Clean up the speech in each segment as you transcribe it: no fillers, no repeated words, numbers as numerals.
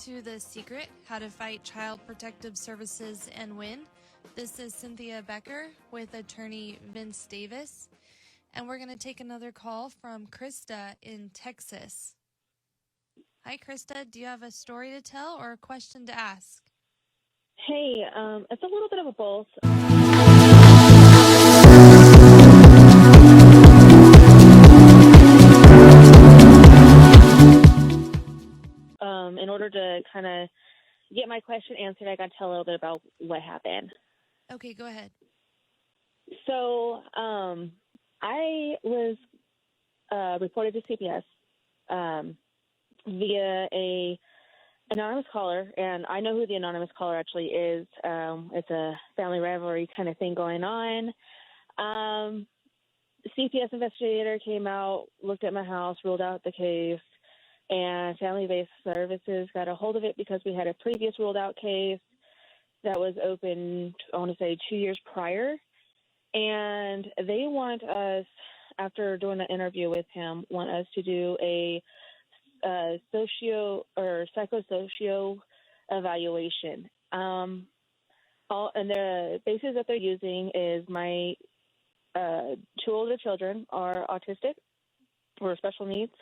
to The Secret, How to Fight Child Protective Services and Win. This is Cynthia Becker with attorney Vince Davis. And we're going to take another call from Krista in Texas. Hi, Krista. Do you have a story to tell or a question to ask? Hey, it's a little bit of a both. In order to kind of get my question answered, I got to tell a little bit about what happened. Okay, go ahead. So I was reported to CPS via a anonymous caller, and I know who the anonymous caller actually is. It's a family rivalry kind of thing going on. CPS investigator came out, looked at my house, ruled out the case, and family-based services got a hold of it because we had a previous ruled out case that was open, I want to say 2 years prior. And they want us, after doing an interview with him, want us to do a psychosocial evaluation. And the basis that they're using is my 2 older children are autistic or special needs,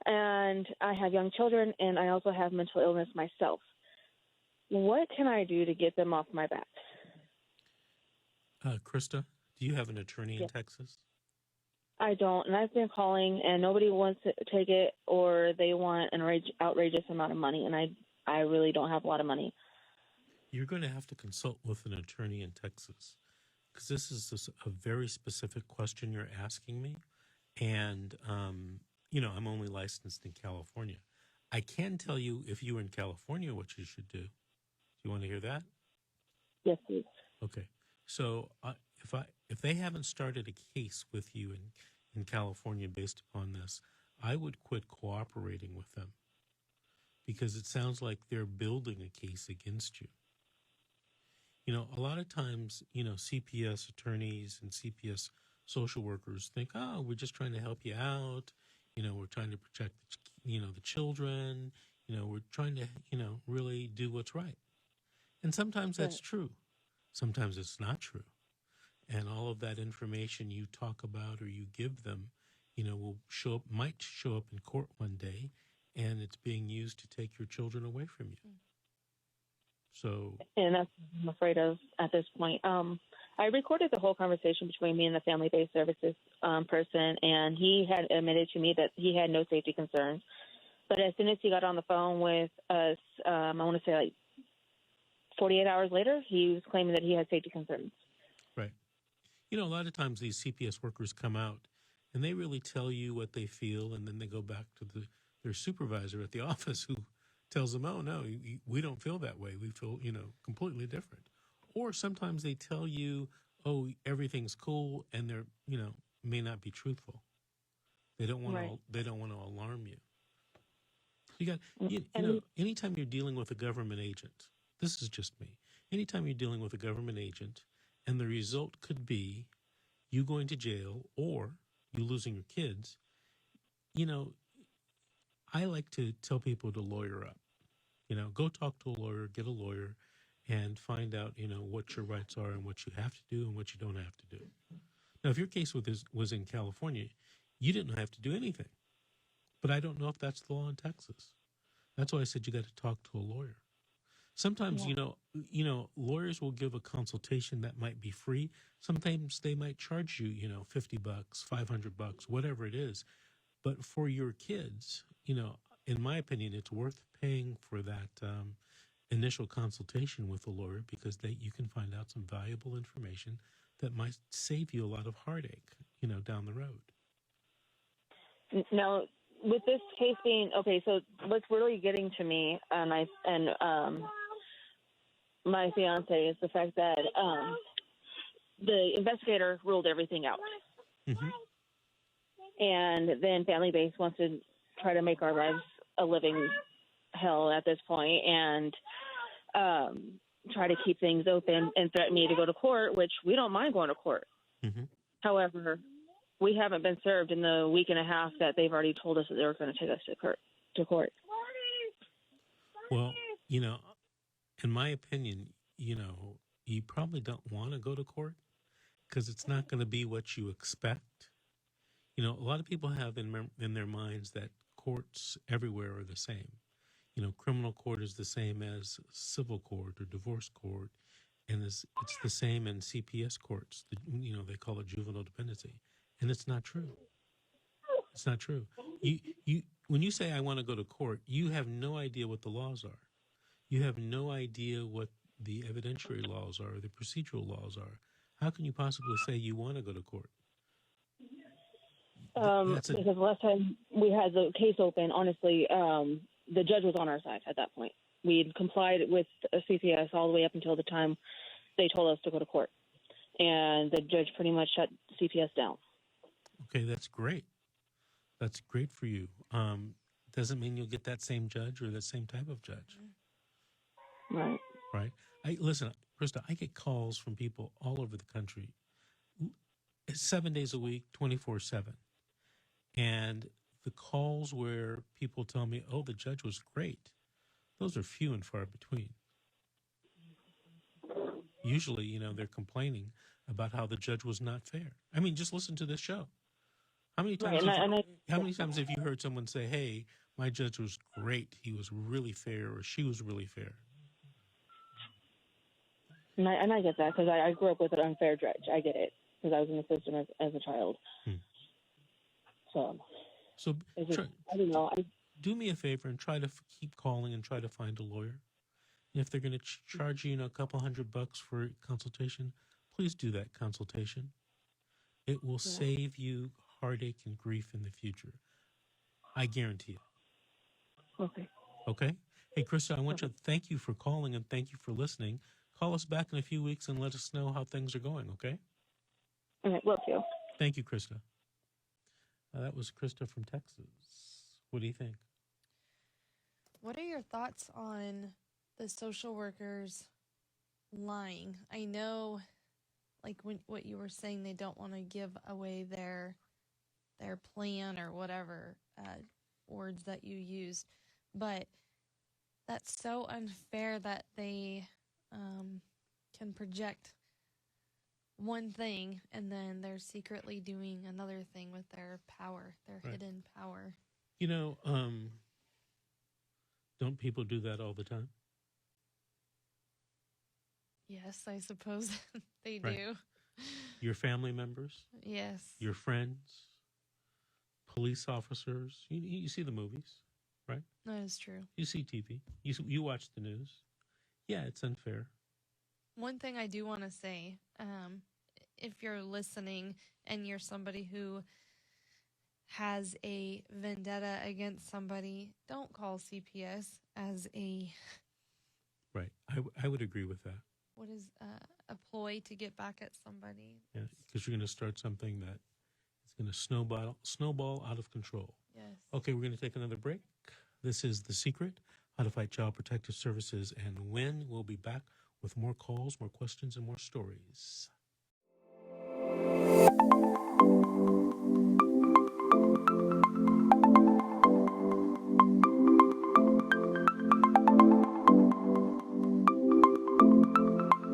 and I have young children, and I also have mental illness myself. What can I do to get them off my back? Krista, do you have an attorney in Texas? I don't, and I've been calling, and nobody wants to take it, or they want an outrageous amount of money, and I really don't have a lot of money. You're going to have to consult with an attorney in Texas, because this is a very specific question you're asking me, and I'm only licensed in California. I can tell you, if you were in California, what you should do. Do you want to hear that? Yes, please. Okay. So if they haven't started a case with you in California based upon this, I would quit cooperating with them, because it sounds like they're building a case against you. A lot of times, CPS attorneys and CPS social workers think, oh, we're just trying to help you out. We're trying to protect, the children. We're trying to, really do what's right. And sometimes that's true. Sometimes it's not true. And all of that information you talk about or you give them, might show up in court one day, and it's being used to take your children away from you. So, and that's what I'm afraid of at this point. I recorded the whole conversation between me and the family-based services person, and he had admitted to me that he had no safety concerns. But as soon as he got on the phone with us, I want to say like 48 hours later, he was claiming that he had safety concerns. Right. A lot of times these CPS workers come out and they really tell you what they feel, and then they go back to their supervisor at the office who tells them, oh, no, we don't feel that way. We feel, completely different. Or sometimes they tell you, oh, everything's cool, and they're, may not be truthful. They don't want to alarm you. You got, anytime you're dealing with a government agent, this is just me. Anytime you're dealing with a government agent, and the result could be you going to jail or you losing your kids, I like to tell people to lawyer up. Go talk to a lawyer, get a lawyer, and find out, what your rights are and what you have to do and what you don't have to do. Now, if your case was in California, you didn't have to do anything. But I don't know if that's the law in Texas. That's why I said you got to talk to a lawyer. Sometimes, lawyers will give a consultation that might be free. Sometimes they might charge you, $50, $500, whatever it is. But for your kids, in my opinion, it's worth paying for that initial consultation with a lawyer, because you can find out some valuable information that might save you a lot of heartache, down the road. Now, with this case being okay, so what's really getting to me, and my fiance, is the fact that the investigator ruled everything out, and then Family Base wants to try to make our lives a living hell at this point, and try to keep things open and threaten me to go to court, which we don't mind going to court. However, we haven't been served in the week and a half that they've already told us that they were going to take us to court. Well, in my opinion, you probably don't want to go to court because it's not going to be what you expect. A lot of people have in their minds that courts everywhere are the same. Criminal court is the same as civil court or divorce court, and it's the same in CPS courts. They call it juvenile dependency, and it's not true. It's not true. You when you say I want to go to court, you have no idea what the laws are. You have no idea what the evidentiary laws are, the procedural laws are. How can you possibly say you want to go to court? Because the last time we had the case open, honestly, the judge was on our side at that point. We had complied with a CPS all the way up until the time they told us to go to court. And the judge pretty much shut CPS down. Okay, that's great. That's great for you. Doesn't mean you'll get that same judge or that same type of judge. Right. Right. Listen, Krista, I get calls from people all over the country, 7 days a week, 24/7. And the calls where people tell me, oh, the judge was great, those are few and far between. Usually, they're complaining about how the judge was not fair. I mean, just listen to this show. How many times have you heard someone say, hey, my judge was great, he was really fair, or she was really fair? And I get that because I grew up with an unfair judge. I get it because I was in the system as a child. So I don't know. Do me a favor and try to keep calling and try to find a lawyer. And if they're going to charge you, a couple $100 for a consultation, please do that consultation. It will save you heartache and grief in the future. I guarantee it. Okay. Okay? Hey, Krista, I want to thank you for calling and thank you for listening. Call us back in a few weeks and let us know how things are going, okay? All right, will do. Thank you, Krista. That was Krista from Texas. What do you think? What are your thoughts on the social workers lying? I know, like what you were saying, they don't want to give away their plan or whatever words that you used, but that's so unfair that they can project one thing and then they're secretly doing another thing with their power, their hidden power. Don't people do that all the time? Yes, I suppose they do. Your family members? Yes. Your friends? Police officers? You see the movies, right? That is true. You see TV. You watch the news. Yeah, it's unfair. One thing I do want to say, if you're listening and you're somebody who has a vendetta against somebody, don't call CPS as a... Right. I would agree with that. What is a ploy to get back at somebody? Yeah, because you're going to start something that is going to snowball out of control. Yes. Okay, we're going to take another break. This is The Secret, How to Fight Child Protective Services and Win. We'll be back with more calls, more questions, and more stories.